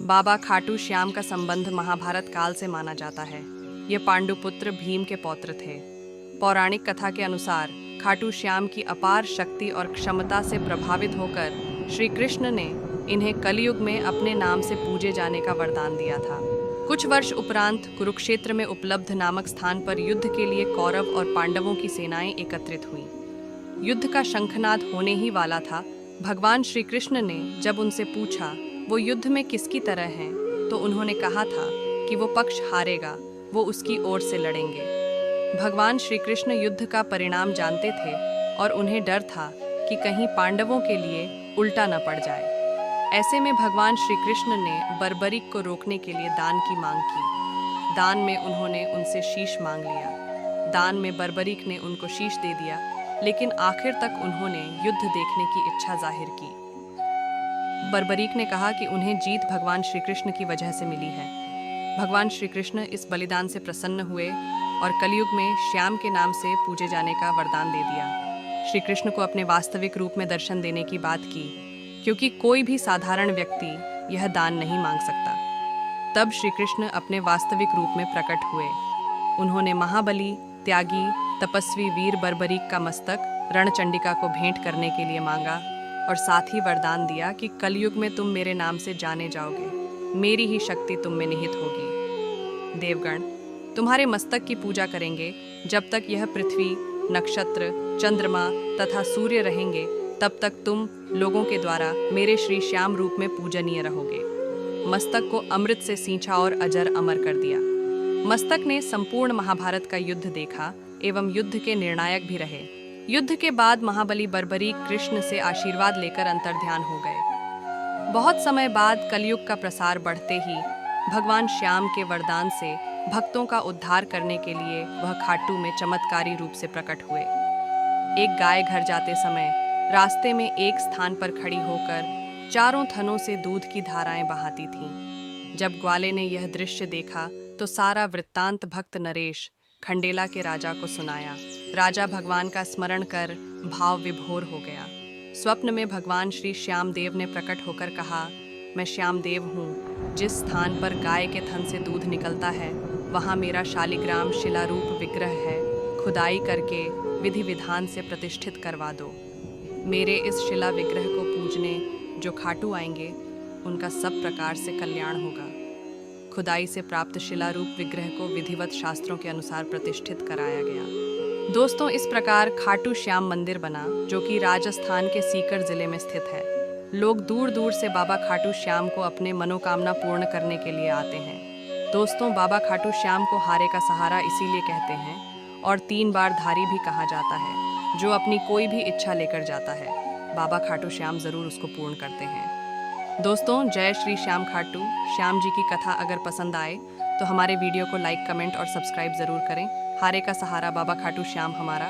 बाबा खाटू श्याम का संबंध महाभारत काल से माना जाता है। ये पांडुपुत्र भीम के पौत्र थे। पौराणिक कथा के अनुसार खाटू श्याम की अपार शक्ति और क्षमता से प्रभावित होकर श्री कृष्ण ने इन्हें कलयुग में अपने नाम से पूजे जाने का वरदान दिया था। कुछ वर्ष उपरांत कुरुक्षेत्र में उपलब्ध नामक स्थान पर युद्ध के लिए कौरव और पांडवों की सेनाएं एकत्रित हुईं। युद्ध का शंखनाद होने ही वाला था। भगवान श्री कृष्ण ने जब उनसे पूछा वो युद्ध में किसकी तरह हैं, तो उन्होंने कहा था कि वो पक्ष हारेगा, वो उसकी ओर से लड़ेंगे। भगवान श्री कृष्ण युद्ध का परिणाम जानते थे और उन्हें डर था कि कहीं पांडवों के लिए उल्टा न पड़ जाए। ऐसे में भगवान श्री कृष्ण ने बर्बरीक को रोकने के लिए दान की मांग की। दान में उन्होंने उनसे शीश मांग लिया। दान में बर्बरीक ने उनको शीश दे दिया, लेकिन आखिर तक उन्होंने युद्ध देखने की इच्छा जाहिर की। बर्बरीक ने कहा कि उन्हें जीत भगवान श्री कृष्ण की वजह से मिली है। भगवान श्री कृष्ण इस बलिदान से प्रसन्न हुए और कलयुग में श्याम के नाम से पूजे जाने का वरदान दे दिया। श्री कृष्ण को अपने वास्तविक रूप में दर्शन देने की बात की, क्योंकि कोई भी साधारण व्यक्ति यह दान नहीं मांग सकता। तब श्री कृष्ण अपने वास्तविक रूप में प्रकट हुए। उन्होंने महाबली, त्यागी, तपस्वी वीर बर्बरीक का मस्तक रणचंडिका को भेंट करने के लिए मांगा और साथ ही वरदान दिया कि कलयुग में तुम मेरे नाम से जाने जाओगे, मेरी ही शक्ति तुम में निहित होगी। देवगण तुम्हारे मस्तक की पूजा करेंगे। जब तक यह पृथ्वी, नक्षत्र, चंद्रमा तथा सूर्य रहेंगे, तब तक तुम लोगों के द्वारा मेरे श्री श्याम रूप में पूजनीय रहोगे। मस्तक को अमृत से सींचा और अजर अमर कर दिया। मस्तक ने संपूर्ण महाभारत का युद्ध देखा एवं युद्ध के निर्णायक भी रहे। युद्ध के बाद महाबली बर्बरीक कृष्ण से आशीर्वाद लेकर अंतर्ध्यान हो गए। बहुत समय बाद कलयुग का प्रसार बढ़ते ही भगवान श्याम के वरदान से भक्तों का उद्धार करने के लिए वह खाटू में चमत्कारी रूप से प्रकट हुए। एक गाय घर जाते समय रास्ते में एक स्थान पर खड़ी होकर चारों थनों से दूध की धाराएं बहाती थीं। जब ग्वाले ने यह दृश्य देखा तो सारा वृत्तांत भक्त नरेश खंडेला के राजा को सुनाया। राजा भगवान का स्मरण कर भाव विभोर हो गया। स्वप्न में भगवान श्री श्यामदेव ने प्रकट होकर कहा, मैं श्यामदेव हूँ। जिस स्थान पर गाय के थन से दूध निकलता है वहाँ मेरा शालिग्राम शिलारूप विग्रह है। खुदाई करके विधि विधान से प्रतिष्ठित करवा दो। मेरे इस शिला विग्रह को पूजने जो खाटू आएंगे उनका सब प्रकार से कल्याण होगा। खुदाई से प्राप्त शिलारूप विग्रह को विधिवत शास्त्रों के अनुसार प्रतिष्ठित कराया गया। दोस्तों, इस प्रकार खाटू श्याम मंदिर बना, जो कि राजस्थान के सीकर जिले में स्थित है। लोग दूर दूर से बाबा खाटू श्याम को अपने मनोकामना पूर्ण करने के लिए आते हैं। दोस्तों, बाबा खाटू श्याम को हारे का सहारा इसीलिए कहते हैं और 3 बार धारी भी कहा जाता है। जो अपनी कोई भी इच्छा लेकर जाता है, बाबा खाटू श्याम जरूर उसको पूर्ण करते हैं। दोस्तों, जय श्री श्याम खाटू श्याम जी की कथा अगर पसंद आए तो हमारे वीडियो को लाइक, कमेंट और सब्सक्राइब ज़रूर करें। हारे का सहारा बाबा खाटू श्याम हमारा।